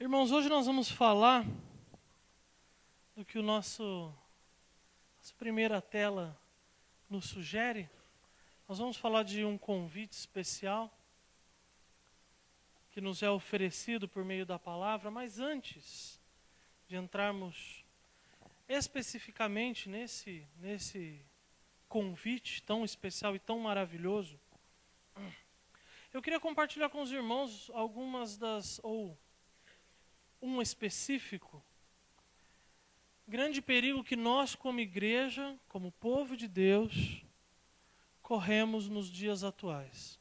Irmãos, hoje nós vamos falar do que nossa primeira tela nos sugere. Nós vamos falar de um convite especial que nos é oferecido por meio da palavra, mas antes de entrarmos especificamente nesse convite tão especial e tão maravilhoso, eu queria compartilhar com os irmãos um específico, grande perigo que nós como igreja, como povo de Deus, corremos nos dias atuais.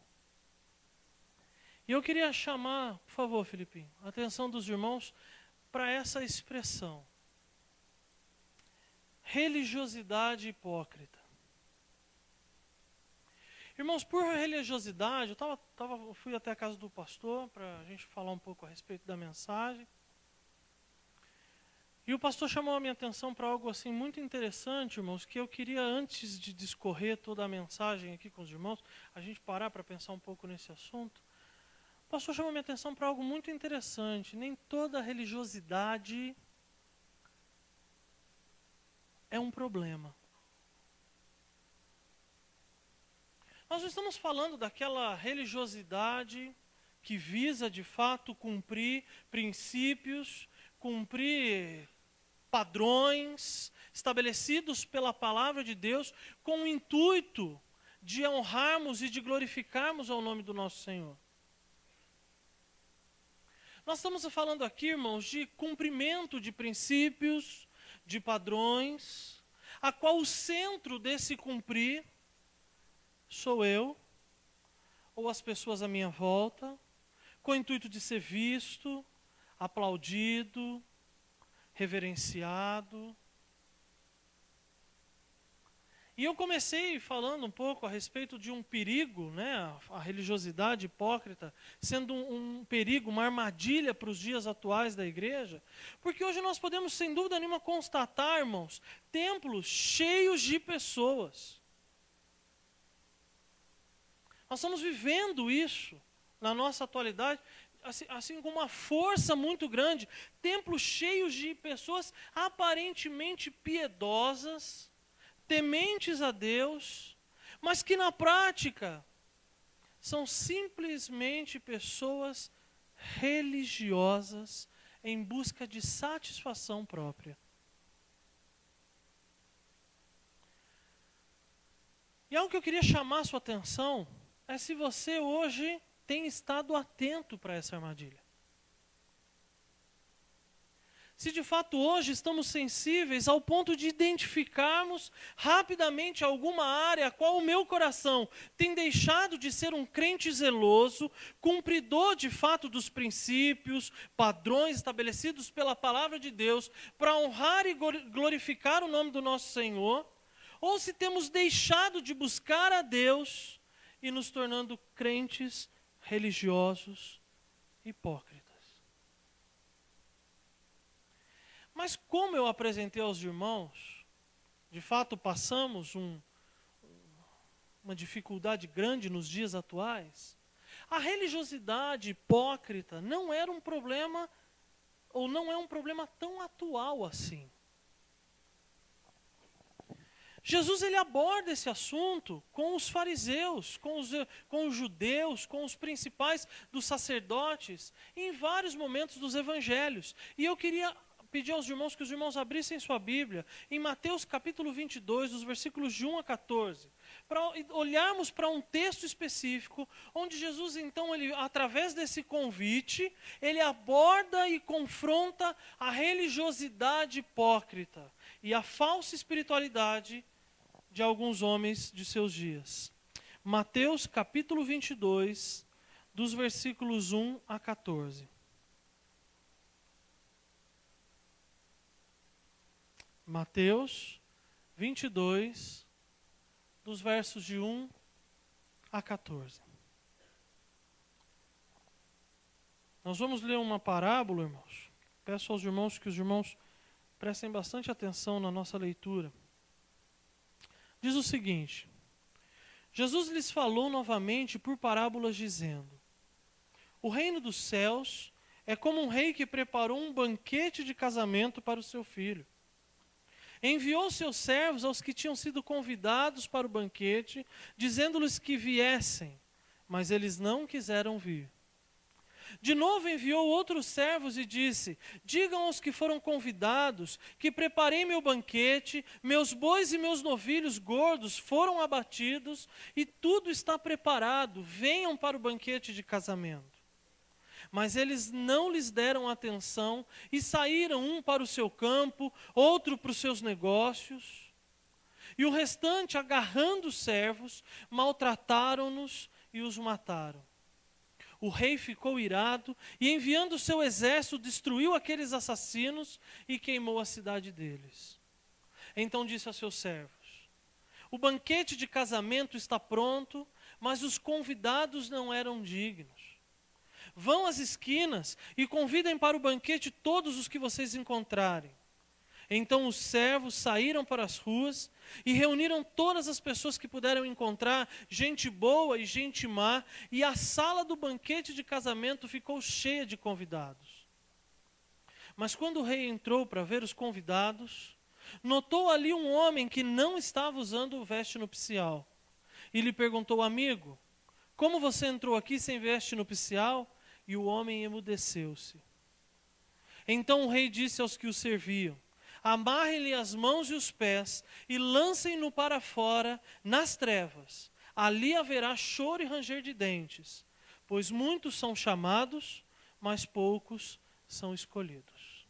E eu queria chamar, por favor, Filipinho, a atenção dos irmãos para essa expressão: religiosidade hipócrita. Irmãos, por religiosidade, eu fui até a casa do pastor para a gente falar um pouco a respeito da mensagem. E o pastor chamou a minha atenção para algo assim muito interessante, irmãos, que eu queria, antes de discorrer toda a mensagem aqui com os irmãos, a gente parar para pensar um pouco nesse assunto. O pastor chamou a minha atenção para algo muito interessante. Nem toda religiosidade é um problema. Nós não estamos falando daquela religiosidade que visa, de fato, cumprir princípios, cumprir padrões estabelecidos pela palavra de Deus com o intuito de honrarmos e de glorificarmos ao nome do nosso Senhor. Nós estamos falando aqui, irmãos, de cumprimento de princípios, de padrões, a qual o centro desse cumprir sou eu, ou as pessoas à minha volta, com o intuito de ser visto, aplaudido, reverenciado. E eu comecei falando um pouco a respeito de um perigo, a religiosidade hipócrita, sendo um perigo, uma armadilha para os dias atuais da igreja, porque hoje nós podemos, sem dúvida nenhuma, constatar, irmãos, templos cheios de pessoas. Nós estamos vivendo isso na nossa atualidade, assim com uma força muito grande, templos cheios de pessoas aparentemente piedosas, tementes a Deus, mas que na prática são simplesmente pessoas religiosas em busca de satisfação própria. E algo que eu queria chamar a sua atenção é se você hoje tem estado atento para essa armadilha. Se de fato hoje estamos sensíveis ao ponto de identificarmos rapidamente alguma área a qual o meu coração tem deixado de ser um crente zeloso, cumpridor de fato dos princípios, padrões estabelecidos pela palavra de Deus, para honrar e glorificar o nome do nosso Senhor, ou se temos deixado de buscar a Deus e nos tornando crentes religiosos hipócritas. Mas como eu apresentei aos irmãos, de fato passamos uma dificuldade grande nos dias atuais. A religiosidade hipócrita não era um problema, ou não é um problema tão atual assim. Jesus ele aborda esse assunto com os fariseus, com os judeus, com os principais dos sacerdotes, em vários momentos dos evangelhos. E eu queria pedir aos irmãos que os irmãos abrissem sua Bíblia em Mateus capítulo 22, dos versículos de 1 a 14, para olharmos para um texto específico, onde Jesus então, através desse convite, ele aborda e confronta a religiosidade hipócrita e a falsa espiritualidade de alguns homens de seus dias. Mateus capítulo 22, dos versículos 1 a 14. Mateus 22, dos versos de 1 a 14. Nós vamos ler uma parábola, irmãos. Peço aos irmãos que os irmãos prestem bastante atenção na nossa leitura. Diz o seguinte: Jesus lhes falou novamente por parábolas, dizendo: o reino dos céus é como um rei que preparou um banquete de casamento para o seu filho. Enviou seus servos aos que tinham sido convidados para o banquete, dizendo-lhes que viessem, mas eles não quiseram vir. De novo enviou outros servos e disse: digam aos que foram convidados que preparei meu banquete, meus bois e meus novilhos gordos foram abatidos e tudo está preparado, venham para o banquete de casamento. Mas eles não lhes deram atenção e saíram, um para o seu campo, outro para os seus negócios. E o restante, agarrando os servos, maltrataram-nos e os mataram. O rei ficou irado e, enviando o seu exército, destruiu aqueles assassinos e queimou a cidade deles. Então disse a seus servos: o banquete de casamento está pronto, mas os convidados não eram dignos. Vão às esquinas e convidem para o banquete todos os que vocês encontrarem. Então os servos saíram para as ruas e reuniram todas as pessoas que puderam encontrar, gente boa e gente má, e a sala do banquete de casamento ficou cheia de convidados. Mas quando o rei entrou para ver os convidados, notou ali um homem que não estava usando veste nupcial. E lhe perguntou: amigo, como você entrou aqui sem veste nupcial? E o homem emudeceu-se. Então o rei disse aos que o serviam: amarrem-lhe as mãos e os pés e lancem-no para fora nas trevas. Ali haverá choro e ranger de dentes, pois muitos são chamados, mas poucos são escolhidos.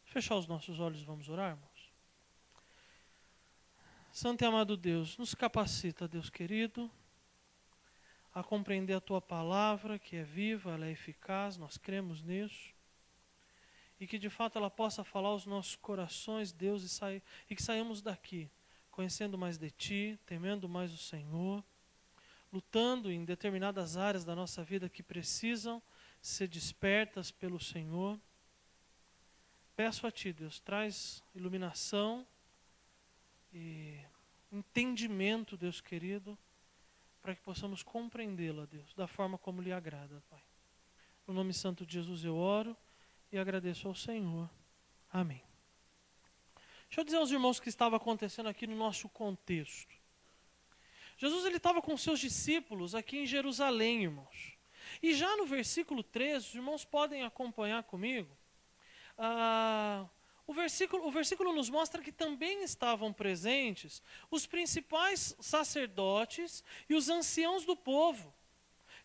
Fechar os nossos olhos, vamos orar, irmãos? Santo e amado Deus, nos capacita, Deus querido, a compreender a Tua palavra, que é viva, ela é eficaz, nós cremos nisso. E que de fato ela possa falar aos nossos corações, Deus, e que saímos daqui conhecendo mais de Ti, temendo mais o Senhor, lutando em determinadas áreas da nossa vida que precisam ser despertas pelo Senhor. Peço a Ti, Deus, traz iluminação e entendimento, Deus querido, para que possamos compreendê-la, Deus, da forma como lhe agrada, Pai. No nome santo de Jesus eu oro e agradeço ao Senhor. Amém. Deixa eu dizer aos irmãos o que estava acontecendo aqui no nosso contexto. Jesus ele estava com seus discípulos aqui em Jerusalém, irmãos. E já no versículo 13, os irmãos podem acompanhar comigo. O versículo nos mostra que também estavam presentes os principais sacerdotes e os anciãos do povo.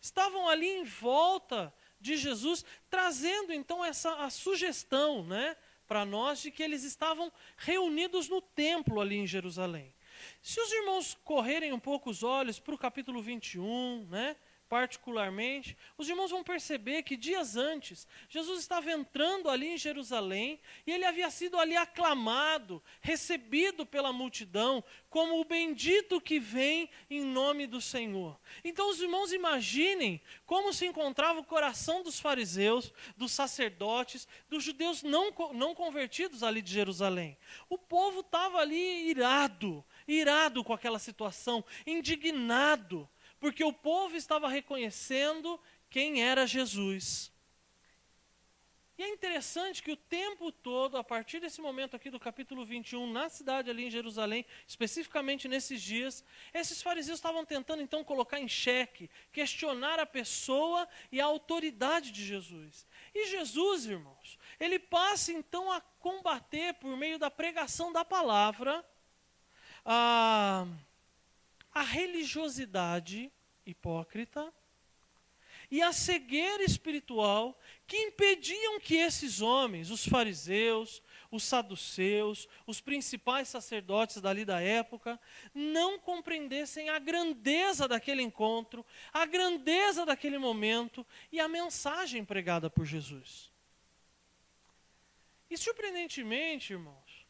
Estavam ali em volta de Jesus, trazendo então a sugestão, né, para nós de que eles estavam reunidos no templo ali em Jerusalém. Se os irmãos correrem um pouco os olhos para o capítulo 21, né, particularmente, os irmãos vão perceber que dias antes, Jesus estava entrando ali em Jerusalém e ele havia sido ali aclamado, recebido pela multidão, como o bendito que vem em nome do Senhor. Então os irmãos imaginem como se encontrava o coração dos fariseus, dos sacerdotes, dos judeus não convertidos ali de Jerusalém. O povo estava ali irado com aquela situação, indignado, porque o povo estava reconhecendo quem era Jesus. E é interessante que o tempo todo, a partir desse momento aqui do capítulo 21, na cidade ali em Jerusalém, especificamente nesses dias, esses fariseus estavam tentando então colocar em xeque, questionar a pessoa e a autoridade de Jesus. E Jesus, irmãos, ele passa então a combater por meio da pregação da palavra, a religiosidade hipócrita e a cegueira espiritual que impediam que esses homens, os fariseus, os saduceus, os principais sacerdotes dali da época, não compreendessem a grandeza daquele encontro, a grandeza daquele momento e a mensagem pregada por Jesus. E surpreendentemente, irmãos,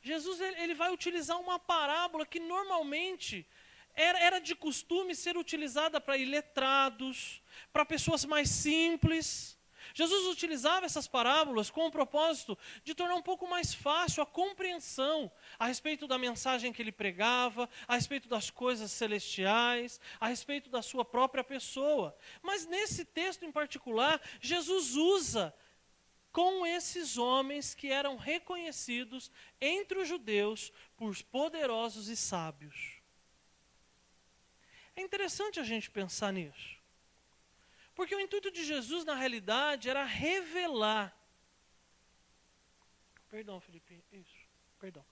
Jesus ele vai utilizar uma parábola que normalmente era de costume ser utilizada para iletrados, para pessoas mais simples. Jesus utilizava essas parábolas com o propósito de tornar um pouco mais fácil a compreensão a respeito da mensagem que ele pregava, a respeito das coisas celestiais, a respeito da sua própria pessoa. Mas nesse texto em particular, Jesus usa com esses homens que eram reconhecidos entre os judeus por poderosos e sábios. É interessante a gente pensar nisso. Porque o intuito de Jesus, na realidade, era revelar. Perdão, Felipe, isso, perdão.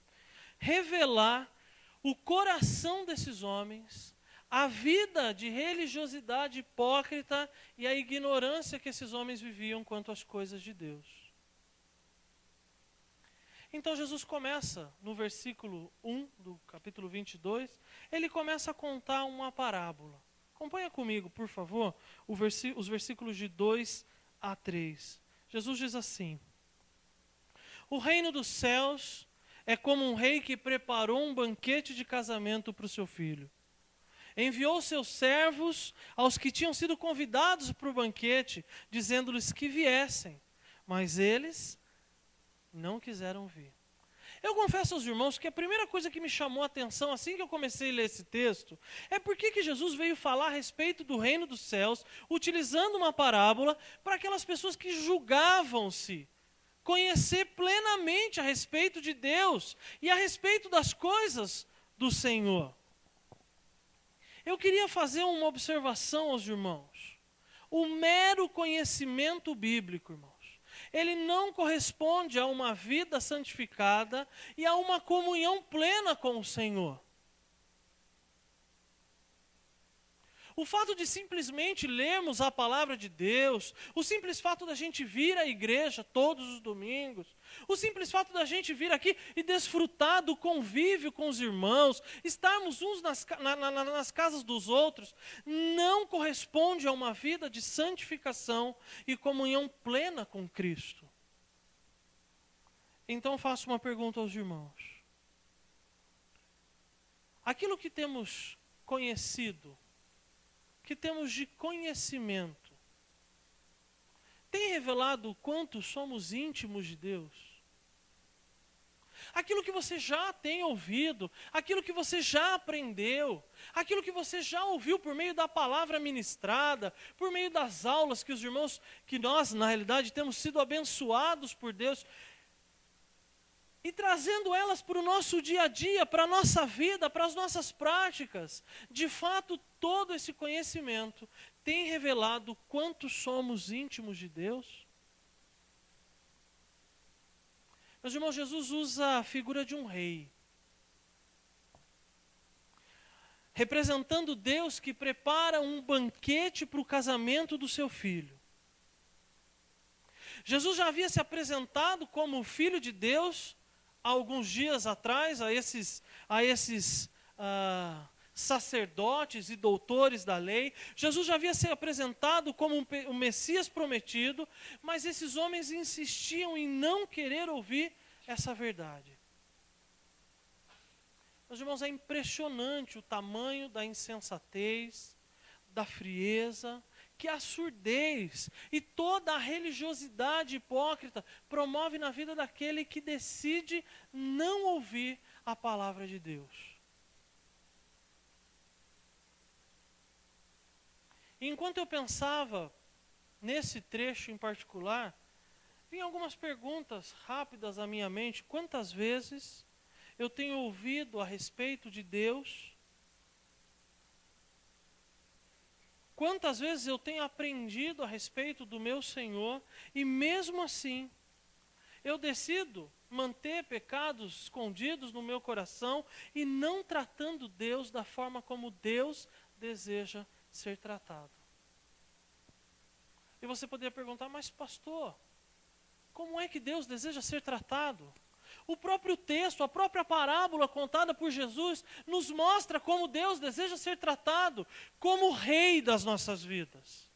Revelar o coração desses homens, a vida de religiosidade hipócrita e a ignorância que esses homens viviam quanto às coisas de Deus. Então Jesus começa, no versículo 1 do capítulo 22, ele começa a contar uma parábola. Acompanha comigo, por favor, os versículos de 2 a 3. Jesus diz assim: o reino dos céus é como um rei que preparou um banquete de casamento para o seu filho. Enviou seus servos aos que tinham sido convidados para o banquete, dizendo-lhes que viessem, mas eles não quiseram vir. Eu confesso aos irmãos que a primeira coisa que me chamou a atenção assim que eu comecei a ler esse texto é por que Jesus veio falar a respeito do reino dos céus, utilizando uma parábola para aquelas pessoas que julgavam-se conhecer plenamente a respeito de Deus e a respeito das coisas do Senhor. Eu queria fazer uma observação aos irmãos. O mero conhecimento bíblico, irmãos, ele não corresponde a uma vida santificada e a uma comunhão plena com o Senhor. O fato de simplesmente lermos a palavra de Deus, o simples fato da gente vir à igreja todos os domingos, o simples fato da gente vir aqui e desfrutar do convívio com os irmãos, estarmos uns nas casas dos outros, não corresponde a uma vida de santificação e comunhão plena com Cristo. Então faço uma pergunta aos irmãos. Aquilo que temos conhecido, que temos de conhecimento, tem revelado o quanto somos íntimos de Deus? Aquilo que você já tem ouvido, aquilo que você já aprendeu, aquilo que você já ouviu por meio da palavra ministrada, por meio das aulas que os irmãos, que nós, na realidade, temos sido abençoados por Deus, e trazendo elas para o nosso dia a dia, para a nossa vida, para as nossas práticas. De fato, todo esse conhecimento tem revelado quanto somos íntimos de Deus? Meus irmãos, Jesus usa a figura de um rei, representando Deus que prepara um banquete para o casamento do seu filho. Jesus já havia se apresentado como filho de Deus há alguns dias atrás, a esses sacerdotes e doutores da lei. Jesus já havia se apresentado como um Messias prometido, mas esses homens insistiam em não querer ouvir essa verdade. Meus irmãos, é impressionante o tamanho da insensatez, da frieza, que a surdez e toda a religiosidade hipócrita promove na vida daquele que decide não ouvir a palavra de Deus. E enquanto eu pensava nesse trecho em particular, vinham algumas perguntas rápidas à minha mente. Quantas vezes eu tenho ouvido a respeito de Deus? Quantas vezes eu tenho aprendido a respeito do meu Senhor e mesmo assim eu decido manter pecados escondidos no meu coração e não tratando Deus da forma como Deus deseja ser tratado. E você poderia perguntar, mas pastor, como é que Deus deseja ser tratado? O próprio texto, a própria parábola contada por Jesus nos mostra como Deus deseja ser tratado como Rei das nossas vidas.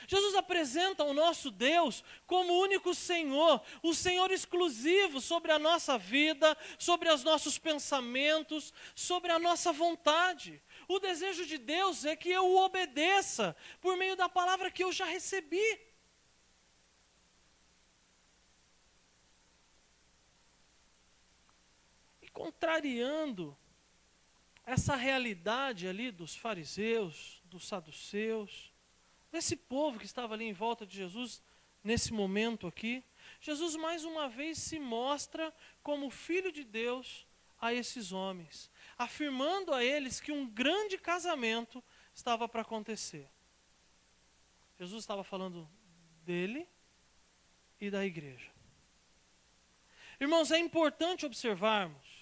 Jesus apresenta o nosso Deus como o único Senhor, o Senhor exclusivo sobre a nossa vida, sobre os nossos pensamentos, sobre a nossa vontade. O desejo de Deus é que eu o obedeça por meio da palavra que eu já recebi. Contrariando essa realidade ali dos fariseus, dos saduceus, desse povo que estava ali em volta de Jesus, nesse momento aqui, Jesus mais uma vez se mostra como Filho de Deus a esses homens, afirmando a eles que um grande casamento estava para acontecer. Jesus estava falando dele e da igreja. Irmãos, é importante observarmos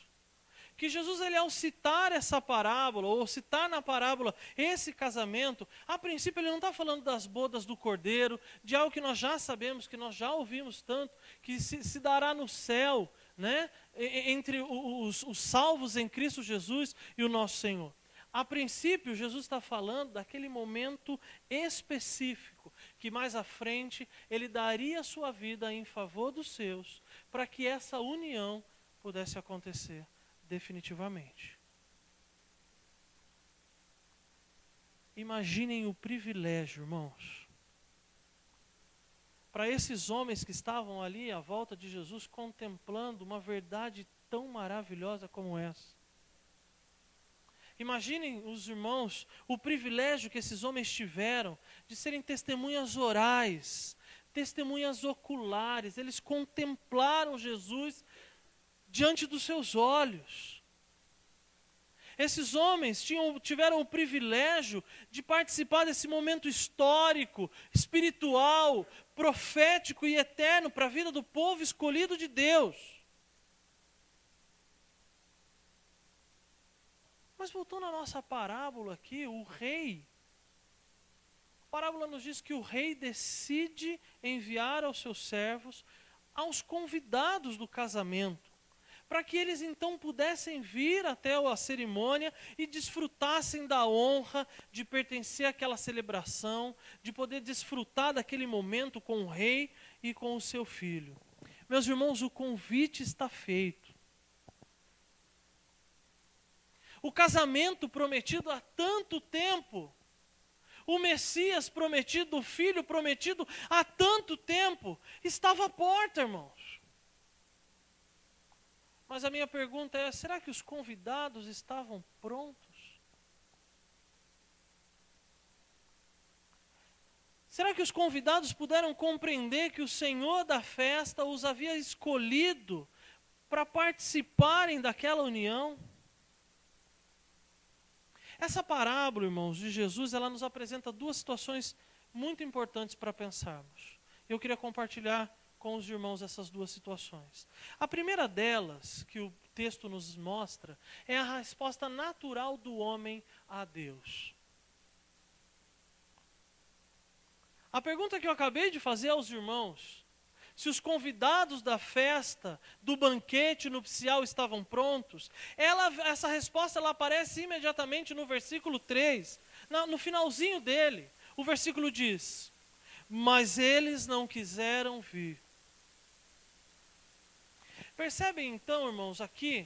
que Jesus, ele, ao citar essa parábola, ou citar na parábola esse casamento, a princípio ele não está falando das bodas do Cordeiro, de algo que nós já sabemos, que nós já ouvimos tanto, que se dará no céu, né, entre os salvos em Cristo Jesus e o nosso Senhor. A princípio, Jesus está falando daquele momento específico, que mais à frente ele daria a sua vida em favor dos seus, para que essa união pudesse acontecer definitivamente. Imaginem o privilégio, irmãos, para esses homens que estavam ali à volta de Jesus, contemplando uma verdade tão maravilhosa como essa. Imaginem os irmãos, o privilégio que esses homens tiveram de serem testemunhas orais, testemunhas oculares. Eles contemplaram Jesus diante dos seus olhos. Esses homens tiveram o privilégio de participar desse momento histórico, espiritual, profético e eterno para a vida do povo escolhido de Deus. Mas voltando à nossa parábola aqui, o rei, a parábola nos diz que o rei decide enviar aos seus servos, aos convidados do casamento, para que eles então pudessem vir até a cerimônia e desfrutassem da honra de pertencer àquela celebração, de poder desfrutar daquele momento com o rei e com o seu filho. Meus irmãos, o convite está feito. O casamento prometido há tanto tempo, o Messias prometido, o Filho prometido há tanto tempo, estava à porta, irmãos. Mas a minha pergunta é, será que os convidados estavam prontos? Será que os convidados puderam compreender que o Senhor da festa os havia escolhido para participarem daquela união? Essa parábola, irmãos, de Jesus, ela nos apresenta duas situações muito importantes para pensarmos. Eu queria compartilhar com os irmãos essas duas situações. A primeira delas, que o texto nos mostra, é a resposta natural do homem a Deus. A pergunta que eu acabei de fazer aos irmãos, se os convidados da festa, do banquete nupcial estavam prontos, essa resposta ela aparece imediatamente no versículo 3, no finalzinho dele. O versículo diz, mas eles não quiseram vir. Percebem então, irmãos, aqui,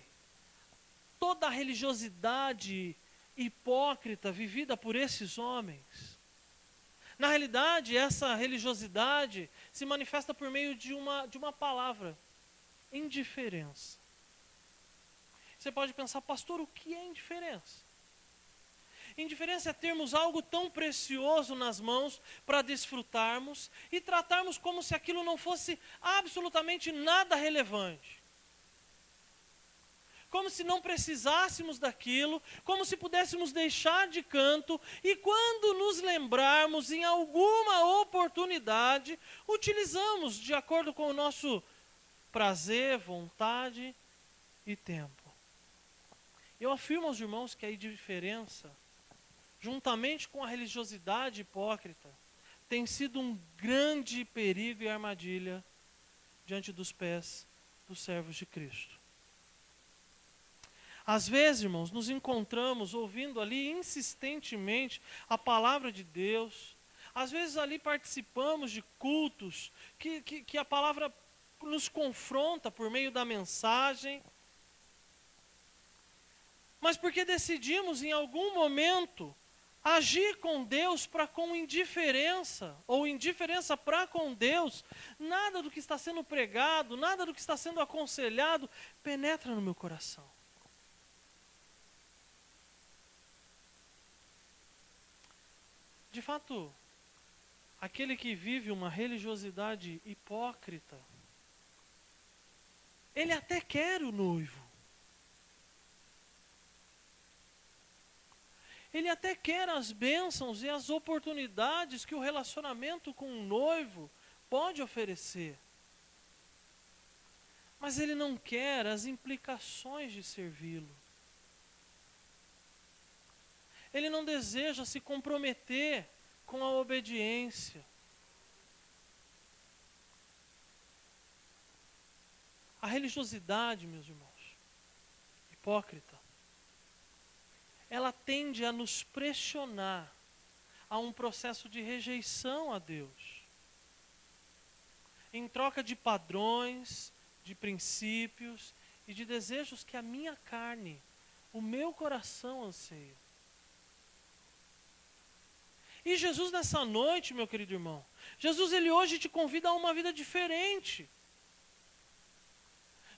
toda a religiosidade hipócrita vivida por esses homens. Na realidade, essa religiosidade se manifesta por meio de uma palavra, indiferença. Você pode pensar, pastor, o que é indiferença? Indiferença é termos algo tão precioso nas mãos para desfrutarmos e tratarmos como se aquilo não fosse absolutamente nada relevante. Como se não precisássemos daquilo, como se pudéssemos deixar de canto e quando nos lembrarmos em alguma oportunidade, utilizamos de acordo com o nosso prazer, vontade e tempo. Eu afirmo aos irmãos que a indiferença, juntamente com a religiosidade hipócrita, tem sido um grande perigo e armadilha diante dos pés dos servos de Cristo. Às vezes, irmãos, nos encontramos ouvindo ali insistentemente a palavra de Deus. Às vezes ali participamos de cultos que a palavra nos confronta por meio da mensagem. Mas porque decidimos em algum momento agir com Deus para com indiferença, ou indiferença para com Deus, nada do que está sendo pregado, nada do que está sendo aconselhado penetra no meu coração. De fato, aquele que vive uma religiosidade hipócrita, ele até quer o noivo. Ele até quer as bênçãos e as oportunidades que o relacionamento com o noivo pode oferecer. Mas ele não quer as implicações de servi-lo. Ele não deseja se comprometer com a obediência. A religiosidade, meus irmãos, hipócrita, ela tende a nos pressionar a um processo de rejeição a Deus. Em troca de padrões, de princípios e de desejos que a minha carne, o meu coração anseia. E Jesus nessa noite, meu querido irmão, Jesus ele hoje te convida a uma vida diferente.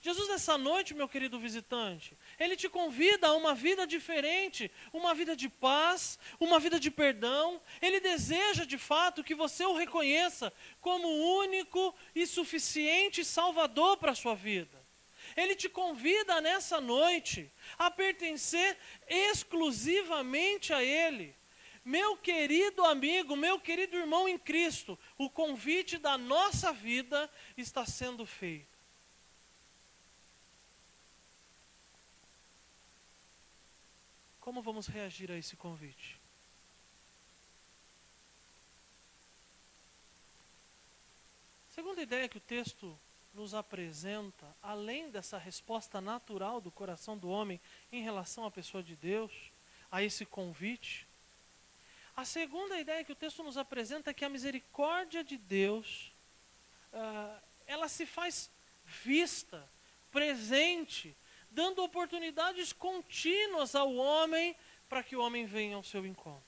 Jesus nessa noite, meu querido visitante, ele te convida a uma vida diferente, uma vida de paz, uma vida de perdão. Ele deseja de fato que você o reconheça como único e suficiente Salvador para a sua vida. Ele te convida nessa noite a pertencer exclusivamente a Ele. Meu querido amigo, meu querido irmão em Cristo, o convite da nossa vida está sendo feito. Como vamos reagir a esse convite? Segunda ideia que o texto nos apresenta, além dessa resposta natural do coração do homem em relação à pessoa de Deus, a esse convite, a segunda ideia que o texto nos apresenta é que a misericórdia de Deus, ela se faz vista, presente, dando oportunidades contínuas ao homem para que o homem venha ao seu encontro.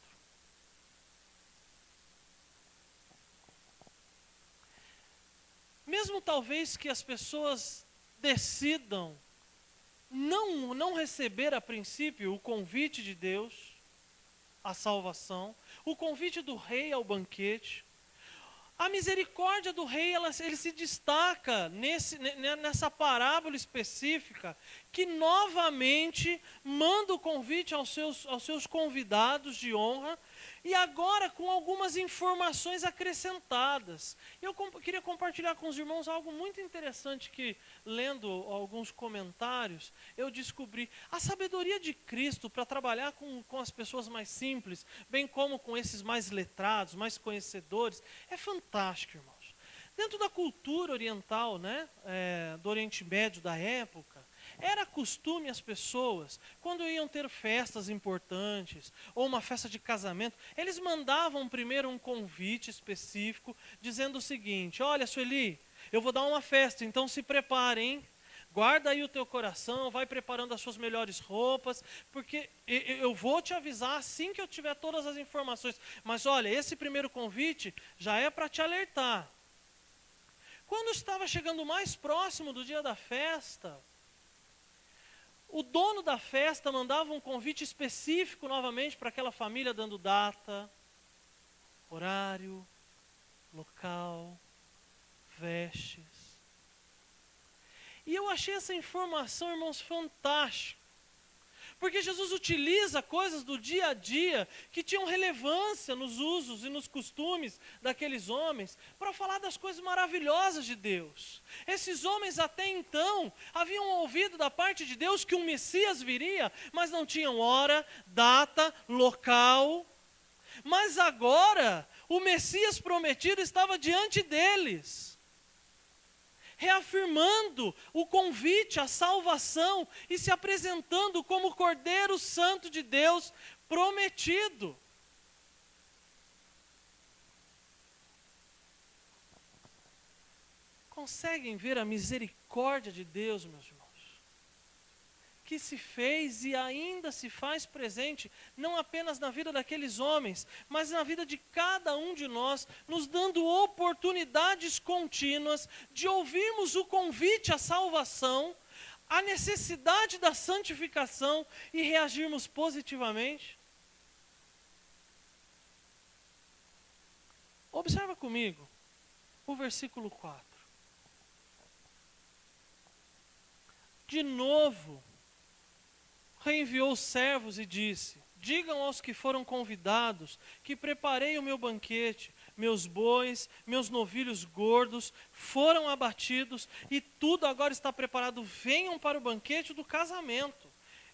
Mesmo talvez que as pessoas decidam não receber a princípio o convite de Deus à salvação, o convite do rei ao banquete, a misericórdia do rei, ele se destaca nessa parábola específica, que novamente manda o convite aos seus convidados de honra, e agora com algumas informações acrescentadas. Eu queria compartilhar com os irmãos algo muito interessante que, lendo alguns comentários, eu descobri. A sabedoria de Cristo para trabalhar com as pessoas mais simples, bem como com esses mais letrados, mais conhecedores, é fantástico, irmãos. Dentro da cultura oriental, do Oriente Médio da época, era costume as pessoas, quando iam ter festas importantes, ou uma festa de casamento, eles mandavam primeiro um convite específico, dizendo o seguinte: olha, Sueli, eu vou dar uma festa, então se prepare, hein? Guarda aí o teu coração, vai preparando as suas melhores roupas, porque eu vou te avisar assim que eu tiver todas as informações. Mas olha, esse primeiro convite já é para te alertar. Quando estava chegando mais próximo do dia da festa, o dono da festa mandava um convite específico novamente para aquela família, dando data, horário, local, vestes. E eu achei essa informação, irmãos, fantástica. Porque Jesus utiliza coisas do dia a dia que tinham relevância nos usos e nos costumes daqueles homens para falar das coisas maravilhosas de Deus. Esses homens até então haviam ouvido da parte de Deus que um Messias viria, mas não tinham hora, data, local. Mas agora o Messias prometido estava diante deles, reafirmando o convite à salvação e se apresentando como o Cordeiro Santo de Deus prometido. Conseguem ver a misericórdia de Deus, meus irmãos? Que se fez e ainda se faz presente, não apenas na vida daqueles homens, mas na vida de cada um de nós, nos dando oportunidades contínuas de ouvirmos o convite à salvação, a necessidade da santificação e reagirmos positivamente. Observa comigo o versículo 4. De novo, reenviou os servos e disse: digam aos que foram convidados que preparei o meu banquete, meus bois, meus novilhos gordos foram abatidos e tudo agora está preparado. Venham para o banquete do casamento.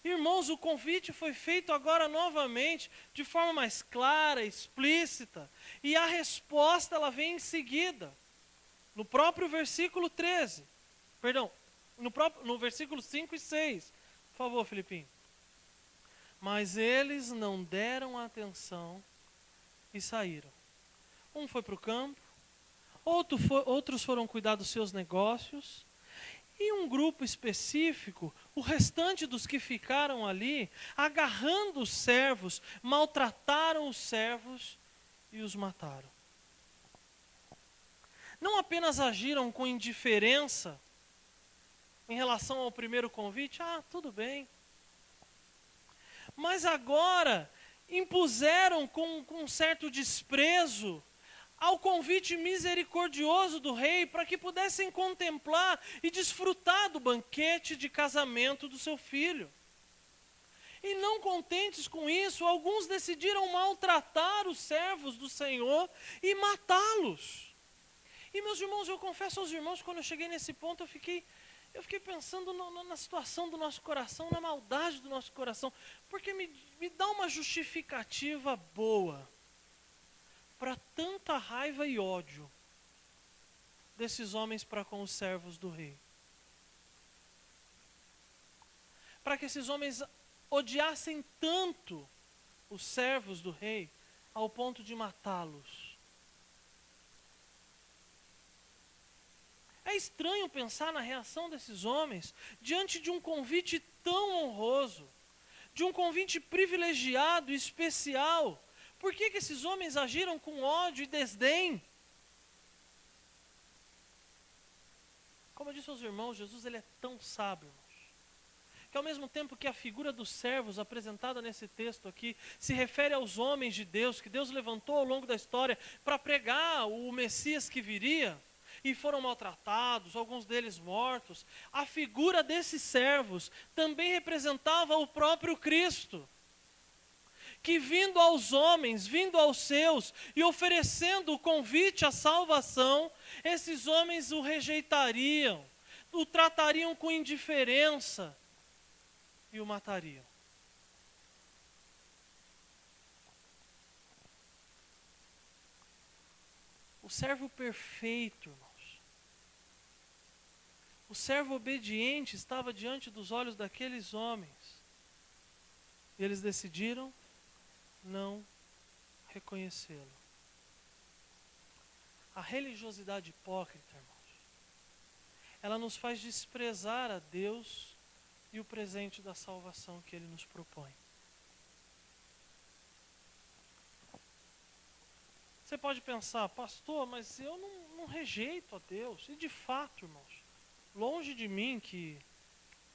Irmãos, o convite foi feito agora novamente, de forma mais clara, explícita, e a resposta ela vem em seguida, no próprio versículo 13, perdão, no versículo 5 e 6, por favor, Filipinho. Mas eles não deram atenção e saíram. Um foi para o campo, outros foram cuidar dos seus negócios, e um grupo específico, o restante dos que ficaram ali, agarrando os servos, maltrataram os servos e os mataram. Não apenas agiram com indiferença em relação ao primeiro convite, tudo bem. Mas agora impuseram com um certo desprezo ao convite misericordioso do rei para que pudessem contemplar e desfrutar do banquete de casamento do seu filho. E não contentes com isso, alguns decidiram maltratar os servos do Senhor e matá-los. E meus irmãos, eu confesso aos irmãos, quando eu cheguei nesse ponto, eu fiquei pensando na situação do nosso coração, na maldade do nosso coração, porque me dá uma justificativa boa para tanta raiva e ódio desses homens para com os servos do rei. Para que esses homens odiassem tanto os servos do rei ao ponto de matá-los. É estranho pensar na reação desses homens diante de um convite tão honroso, de um convite privilegiado e especial. Por que esses homens agiram com ódio e desdém? Como eu disse aos irmãos, Jesus ele é tão sábio, que ao mesmo tempo que a figura dos servos apresentada nesse texto aqui se refere aos homens de Deus, que Deus levantou ao longo da história para pregar o Messias que viria, e foram maltratados, alguns deles mortos, a figura desses servos também representava o próprio Cristo, que vindo aos homens, vindo aos seus e oferecendo o convite à salvação, esses homens o rejeitariam, o tratariam com indiferença e o matariam. O servo perfeito, irmãos, o servo obediente estava diante dos olhos daqueles homens. E eles decidiram não reconhecê-lo. A religiosidade hipócrita, irmãos, ela nos faz desprezar a Deus e o presente da salvação que Ele nos propõe. Você pode pensar, pastor, mas eu não rejeito a Deus. E de fato, irmãos, longe de mim que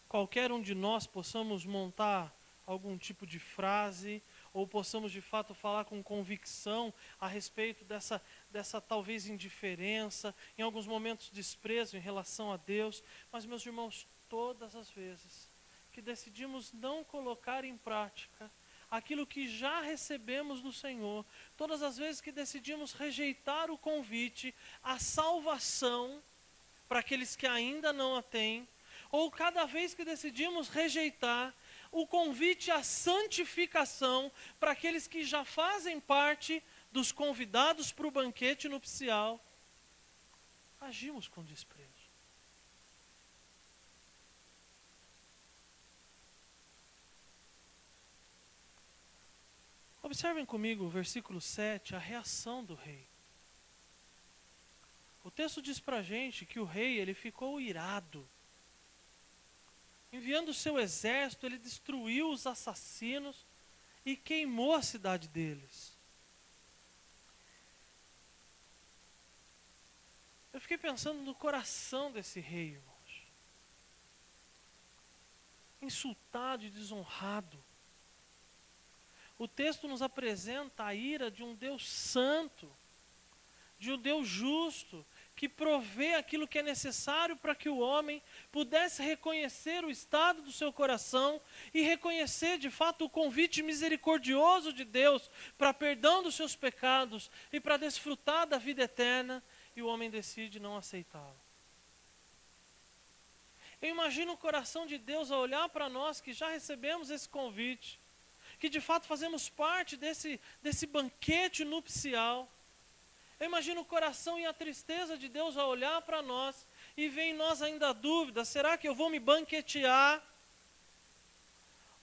qualquer um de nós possamos montar algum tipo de frase, ou possamos de fato falar com convicção a respeito dessa talvez indiferença, em alguns momentos desprezo em relação a Deus. Mas meus irmãos, todas as vezes que decidimos não colocar em prática aquilo que já recebemos do Senhor, todas as vezes que decidimos rejeitar o convite à salvação para aqueles que ainda não a têm, ou cada vez que decidimos rejeitar o convite à santificação para aqueles que já fazem parte dos convidados para o banquete nupcial, agimos com desprezo. Observem comigo o versículo 7, a reação do rei. O texto diz para a gente que o rei ele ficou irado. Enviando o seu exército, ele destruiu os assassinos e queimou a cidade deles. Eu fiquei pensando no coração desse rei, irmãos. Insultado e desonrado. O texto nos apresenta a ira de um Deus santo, de um Deus justo, que provê aquilo que é necessário para que o homem pudesse reconhecer o estado do seu coração e reconhecer de fato o convite misericordioso de Deus para perdão dos seus pecados e para desfrutar da vida eterna, e o homem decide não aceitá-lo. Eu imagino o coração de Deus a olhar para nós que já recebemos esse convite, que de fato fazemos parte desse banquete nupcial. Eu imagino o coração e a tristeza de Deus a olhar para nós e ver em nós ainda a dúvida: será que eu vou me banquetear?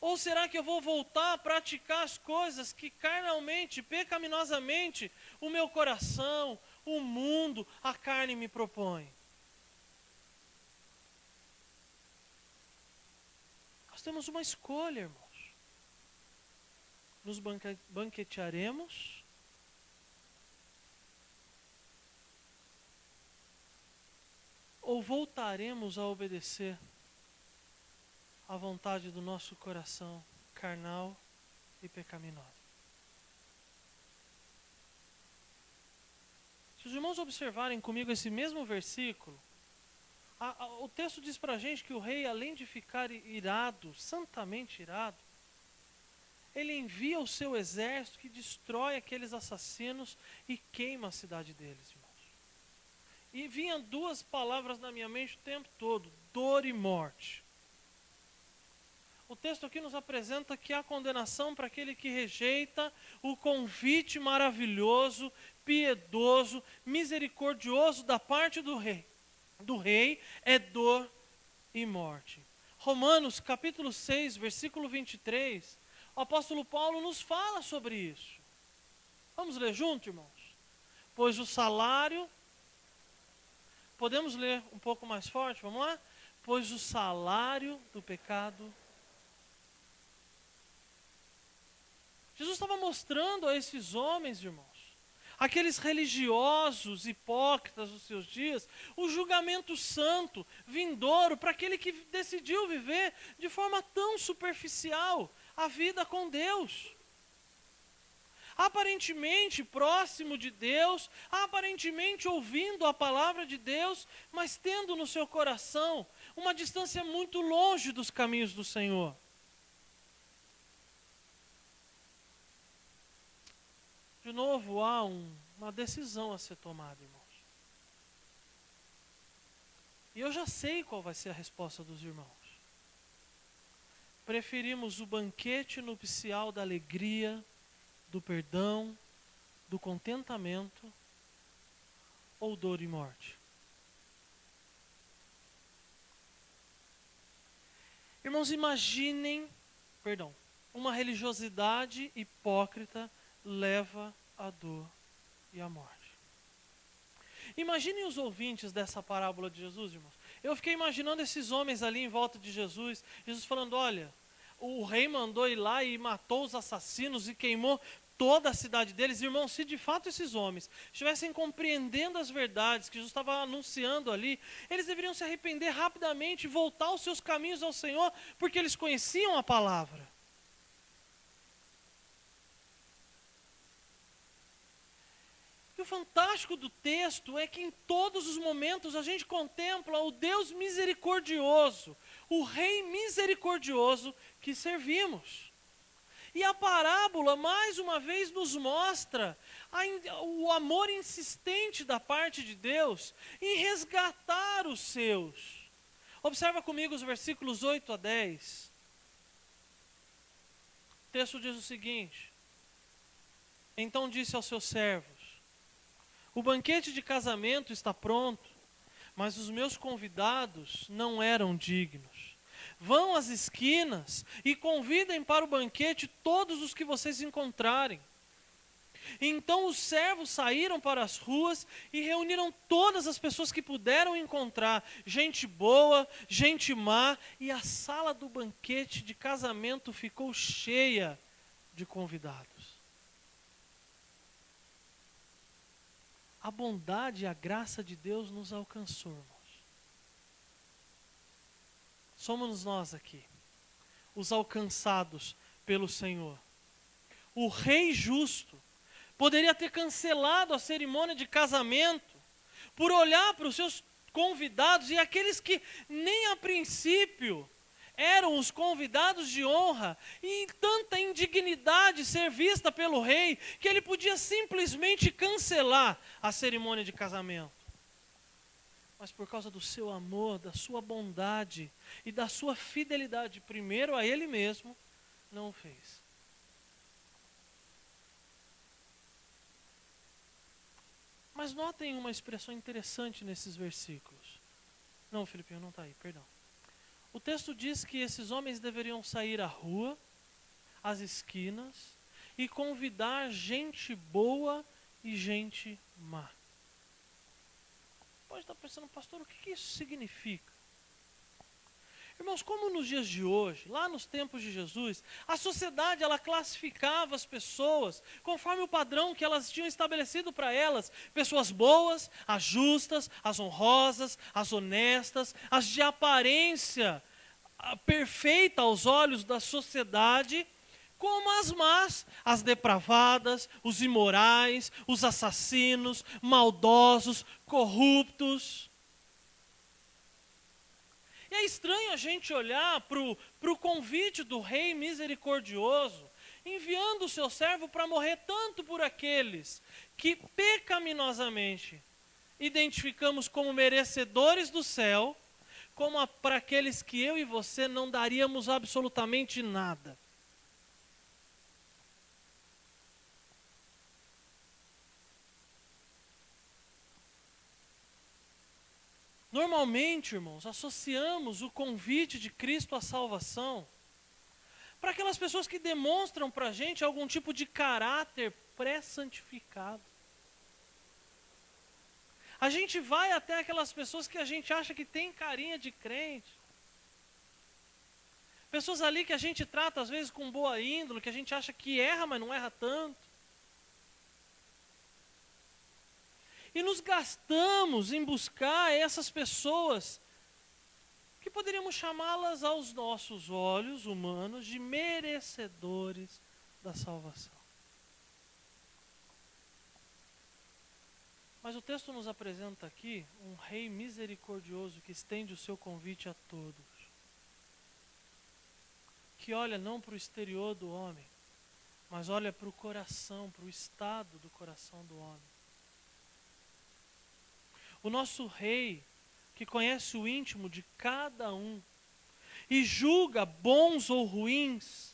Ou será que eu vou voltar a praticar as coisas que carnalmente, pecaminosamente, o meu coração, o mundo, a carne me propõe? Nós temos uma escolha, irmãos. Nos banquetearemos ou voltaremos a obedecer à vontade do nosso coração carnal e pecaminosa? Se os irmãos observarem comigo esse mesmo versículo, o texto diz para a gente que o rei, além de ficar irado, santamente irado, ele envia o seu exército que destrói aqueles assassinos e queima a cidade deles, irmãos. E vinham duas palavras na minha mente o tempo todo: dor e morte. O texto aqui nos apresenta que há condenação para aquele que rejeita o convite maravilhoso, piedoso, misericordioso da parte do rei. Do rei é dor e morte. Romanos capítulo 6, versículo 23, o apóstolo Paulo nos fala sobre isso. Vamos ler junto, irmãos? Pois o salário... Podemos ler um pouco mais forte, vamos lá? Pois o salário do pecado... Jesus estava mostrando a esses homens, irmãos, aqueles religiosos hipócritas dos seus dias, o julgamento santo, vindouro, para aquele que decidiu viver de forma tão superficial a vida com Deus. Aparentemente próximo de Deus, aparentemente ouvindo a palavra de Deus, mas tendo no seu coração uma distância muito longe dos caminhos do Senhor. De novo, há uma decisão a ser tomada, irmãos. E eu já sei qual vai ser a resposta dos irmãos. Preferimos o banquete nupcial da alegria, do perdão, do contentamento, ou dor e morte? Irmãos, imaginem, uma religiosidade hipócrita leva à dor e à morte. Imaginem os ouvintes dessa parábola de Jesus, irmãos. Eu fiquei imaginando esses homens ali em volta de Jesus, Jesus falando: olha, o rei mandou ir lá e matou os assassinos e queimou toda a cidade deles. Irmãos, se de fato esses homens estivessem compreendendo as verdades que Jesus estava anunciando ali, eles deveriam se arrepender rapidamente e voltar aos seus caminhos ao Senhor, porque eles conheciam a palavra. E o fantástico do texto é que em todos os momentos a gente contempla o Deus misericordioso, o Rei misericordioso que servimos. E a parábola, mais uma vez, nos mostra o amor insistente da parte de Deus em resgatar os seus. Observa comigo os versículos 8 a 10. O texto diz o seguinte: então disse aos seus servos: o banquete de casamento está pronto, mas os meus convidados não eram dignos. Vão às esquinas e convidem para o banquete todos os que vocês encontrarem. Então os servos saíram para as ruas e reuniram todas as pessoas que puderam encontrar, gente boa, gente má, e a sala do banquete de casamento ficou cheia de convidados. A bondade e a graça de Deus nos alcançou, irmãos. Somos nós aqui, os alcançados pelo Senhor. O Rei justo poderia ter cancelado a cerimônia de casamento, por olhar para os seus convidados e aqueles que nem a princípio eram os convidados de honra, e em tanta indignidade ser vista pelo rei, que ele podia simplesmente cancelar a cerimônia de casamento. Mas por causa do seu amor, da sua bondade e da sua fidelidade, primeiro a ele mesmo, não o fez. Mas notem uma expressão interessante nesses versículos. Não, Filipinho, não está aí, perdão. O texto diz que esses homens deveriam sair à rua, às esquinas, e convidar gente boa e gente má. Pode estar pensando, pastor, o que isso significa? Irmãos, como nos dias de hoje, lá nos tempos de Jesus, a sociedade ela classificava as pessoas conforme o padrão que elas tinham estabelecido para elas. Pessoas boas, as justas, as honrosas, as honestas, as de aparência perfeita aos olhos da sociedade, como as más, as depravadas, os imorais, os assassinos, maldosos, corruptos. E é estranho a gente olhar para o convite do rei misericordioso, enviando o seu servo para morrer tanto por aqueles que pecaminosamente identificamos como merecedores do céu, como para aqueles que eu e você não daríamos absolutamente nada. Normalmente, irmãos, associamos o convite de Cristo à salvação para aquelas pessoas que demonstram para a gente algum tipo de caráter pré-santificado. A gente vai até aquelas pessoas que a gente acha que tem carinha de crente. Pessoas ali que a gente trata às vezes com boa índole, que a gente acha que erra, mas não erra tanto. E nos gastamos em buscar essas pessoas que poderíamos chamá-las aos nossos olhos humanos de merecedores da salvação. Mas o texto nos apresenta aqui um rei misericordioso que estende o seu convite a todos. Que olha não para o exterior do homem, mas olha para o coração, para o estado do coração do homem. O nosso rei, que conhece o íntimo de cada um e julga bons ou ruins,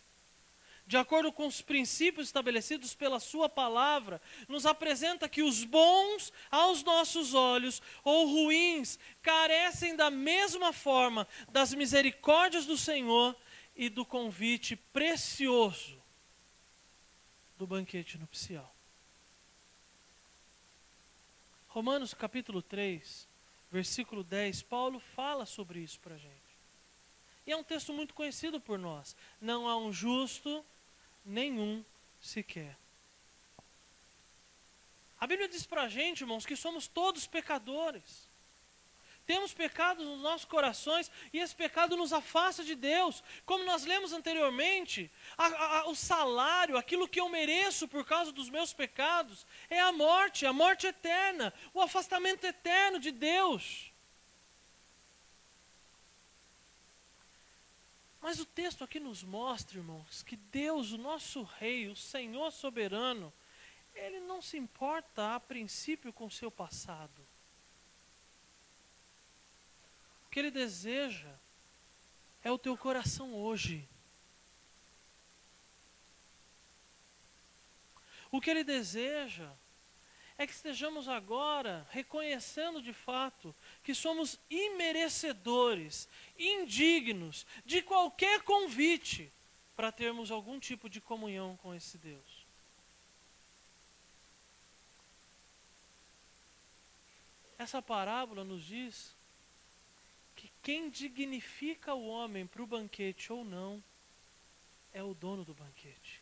de acordo com os princípios estabelecidos pela sua palavra, nos apresenta que os bons aos nossos olhos ou ruins carecem da mesma forma das misericórdias do Senhor e do convite precioso do banquete nupcial. Romanos capítulo 3, versículo 10, Paulo fala sobre isso para a gente. E é um texto muito conhecido por nós. Não há um justo, nenhum sequer. A Bíblia diz para a gente, irmãos, que somos todos pecadores. Temos pecados nos nossos corações e esse pecado nos afasta de Deus. Como nós lemos anteriormente, o salário, aquilo que eu mereço por causa dos meus pecados, é a morte eterna, o afastamento eterno de Deus. Mas o texto aqui nos mostra, irmãos, que Deus, o nosso Rei, o Senhor soberano, Ele não se importa a princípio com o seu passado. O que Ele deseja é o teu coração hoje. O que Ele deseja é que estejamos agora reconhecendo de fato que somos imerecedores, indignos de qualquer convite para termos algum tipo de comunhão com esse Deus. Essa parábola nos diz que quem dignifica o homem para o banquete ou não é o dono do banquete.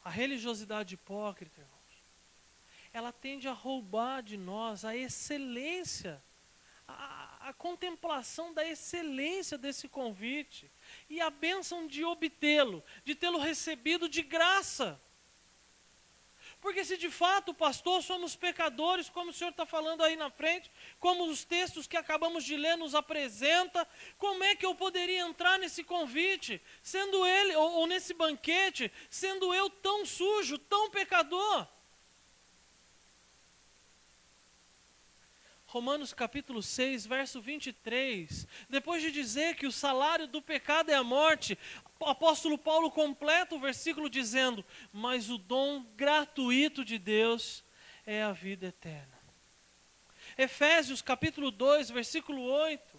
A religiosidade hipócrita, irmãos, ela tende a roubar de nós a excelência, a contemplação da excelência desse convite e a bênção de obtê-lo, de tê-lo recebido de graça. Porque se de fato, pastor, somos pecadores, como o senhor está falando aí na frente, como os textos que acabamos de ler nos apresenta, como é que eu poderia entrar nesse convite, sendo ele, ou nesse banquete, sendo eu tão sujo, tão pecador? Romanos capítulo 6, verso 23, depois de dizer que o salário do pecado é a morte, o apóstolo Paulo completa o versículo dizendo: mas o dom gratuito de Deus é a vida eterna. Efésios capítulo 2, versículo 8,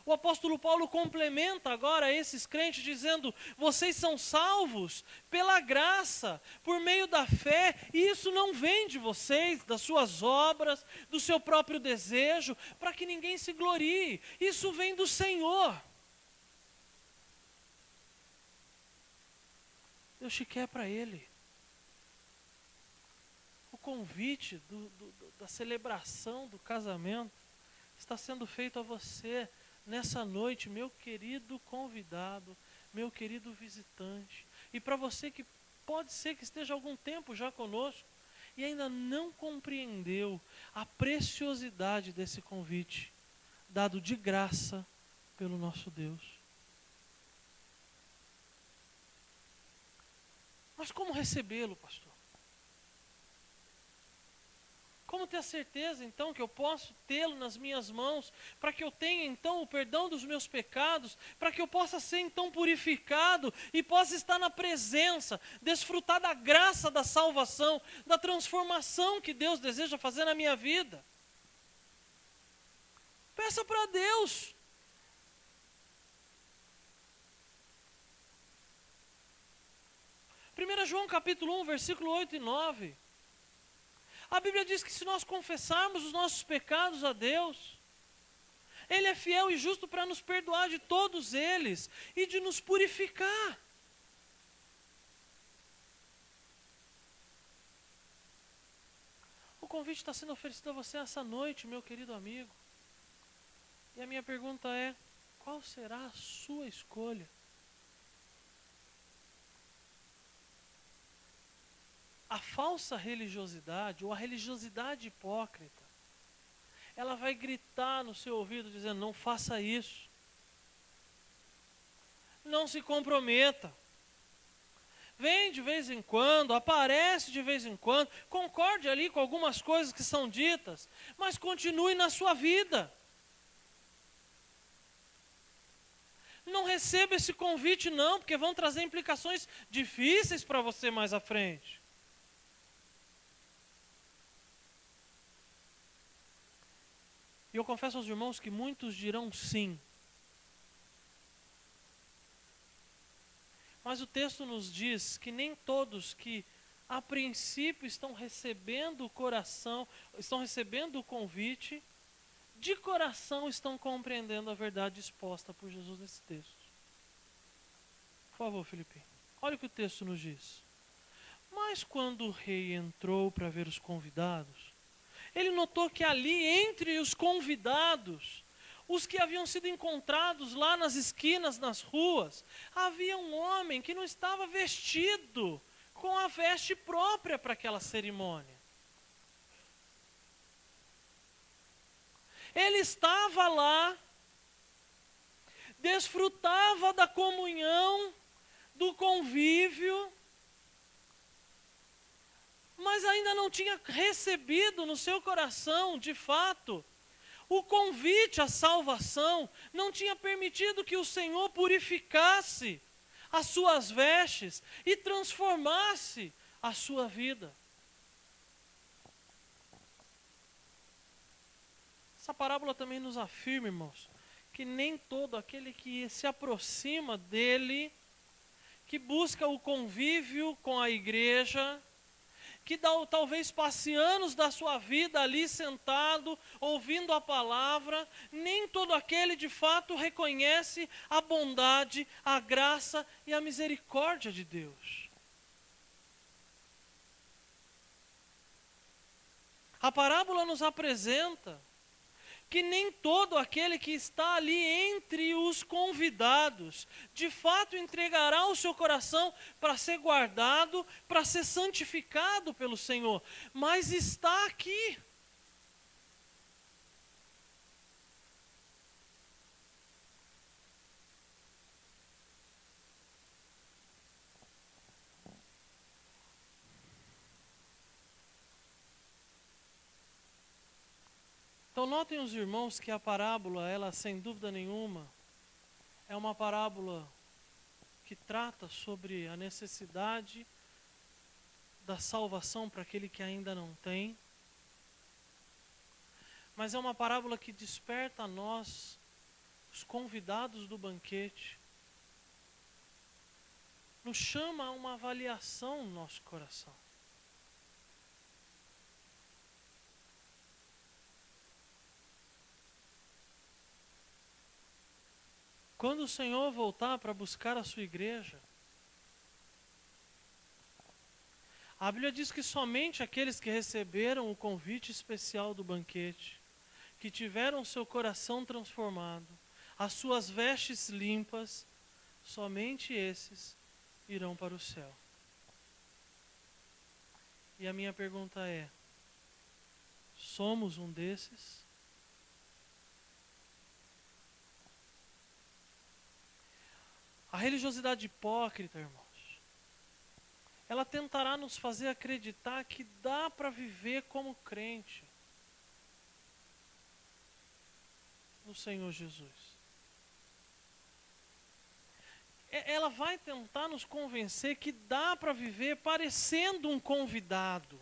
o apóstolo Paulo complementa agora esses crentes dizendo: vocês são salvos pela graça, por meio da fé, e isso não vem de vocês, das suas obras, do seu próprio desejo, para que ninguém se glorie, isso vem do Senhor. Deus te quer para Ele. O convite da celebração do casamento está sendo feito a você nessa noite, meu querido convidado, meu querido visitante. E para você que pode ser que esteja há algum tempo já conosco e ainda não compreendeu a preciosidade desse convite, dado de graça pelo nosso Deus. Mas como recebê-lo, pastor? Como ter a certeza, então, que eu posso tê-lo nas minhas mãos, para que eu tenha, então, o perdão dos meus pecados, para que eu possa ser, então, purificado e possa estar na presença, desfrutar da graça da salvação, da transformação que Deus deseja fazer na minha vida? Peça para Deus. João capítulo 1, versículo 8 e 9. A Bíblia diz que se nós confessarmos os nossos pecados a Deus, Ele é fiel e justo para nos perdoar de todos eles e de nos purificar. O convite está sendo oferecido a você essa noite, meu querido amigo. E a minha pergunta é: qual será a sua escolha? A falsa religiosidade, ou a religiosidade hipócrita, ela vai gritar no seu ouvido dizendo: não faça isso, não se comprometa, vem de vez em quando, aparece de vez em quando, concorde ali com algumas coisas que são ditas, mas continue na sua vida. Não receba esse convite não, porque vão trazer implicações difíceis para você mais à frente. E eu confesso aos irmãos que muitos dirão sim. Mas o texto nos diz que nem todos que a princípio estão recebendo o coração, estão recebendo o convite, de coração estão compreendendo a verdade exposta por Jesus nesse texto. Por favor, Felipe, olha o que o texto nos diz. Mas quando o rei entrou para ver os convidados, ele notou que ali entre os convidados, os que haviam sido encontrados lá nas esquinas, nas ruas, havia um homem que não estava vestido com a veste própria para aquela cerimônia. Ele estava lá, desfrutava da comunhão, do convívio, mas ainda não tinha recebido no seu coração, de fato, o convite à salvação, não tinha permitido que o Senhor purificasse as suas vestes e transformasse a sua vida. Essa parábola também nos afirma, irmãos, que nem todo aquele que se aproxima dele, que busca o convívio com a igreja, que talvez passe anos da sua vida ali sentado, ouvindo a palavra, nem todo aquele de fato reconhece a bondade, a graça e a misericórdia de Deus. A parábola nos apresenta que nem todo aquele que está ali entre os convidados, de fato entregará o seu coração para ser guardado, para ser santificado pelo Senhor, mas está aqui. Então notem os irmãos que a parábola, ela sem dúvida nenhuma, é uma parábola que trata sobre a necessidade da salvação para aquele que ainda não tem. Mas é uma parábola que desperta a nós, os convidados do banquete, nos chama a uma avaliação no nosso coração. Quando o Senhor voltar para buscar a sua igreja, a Bíblia diz que somente aqueles que receberam o convite especial do banquete, que tiveram seu coração transformado, as suas vestes limpas, somente esses irão para o céu. E a minha pergunta é: somos um desses? A religiosidade hipócrita, irmãos, ela tentará nos fazer acreditar que dá para viver como crente no Senhor Jesus. Ela vai tentar nos convencer que dá para viver parecendo um convidado,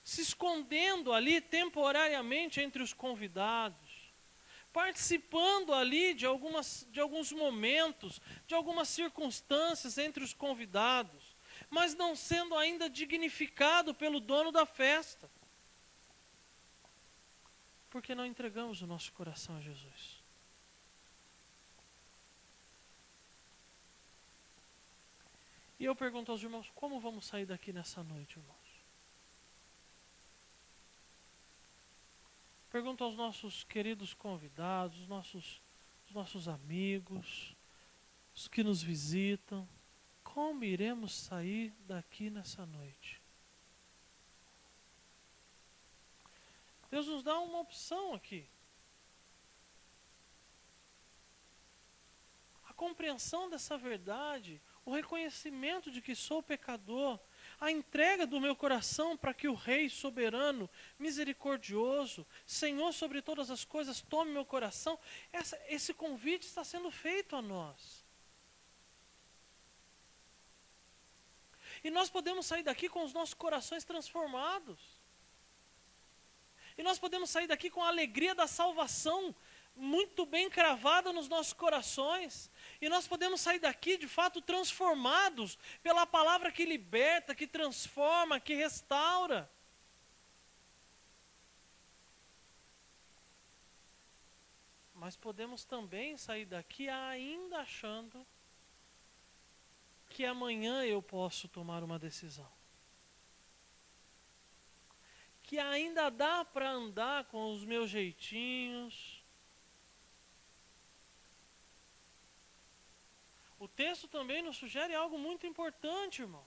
se escondendo ali temporariamente entre os convidados, participando ali de alguns momentos, de algumas circunstâncias entre os convidados, mas não sendo ainda dignificado pelo dono da festa, porque não entregamos o nosso coração a Jesus. E eu pergunto aos irmãos, como vamos sair daqui nessa noite, irmãos? Pergunto aos nossos queridos convidados, os nossos amigos, os que nos visitam, como iremos sair daqui nessa noite? Deus nos dá uma opção aqui. A compreensão dessa verdade, o reconhecimento de que sou pecador, a entrega do meu coração para que o Rei soberano, misericordioso, Senhor sobre todas as coisas, tome meu coração. Esse convite está sendo feito a nós. E nós podemos sair daqui com os nossos corações transformados. E nós podemos sair daqui com a alegria da salvação muito bem cravada nos nossos corações. E nós podemos sair daqui, de fato, transformados pela palavra que liberta, que transforma, que restaura. Mas podemos também sair daqui ainda achando que amanhã eu posso tomar uma decisão. Que ainda dá para andar com os meus jeitinhos. O texto também nos sugere algo muito importante, irmãos.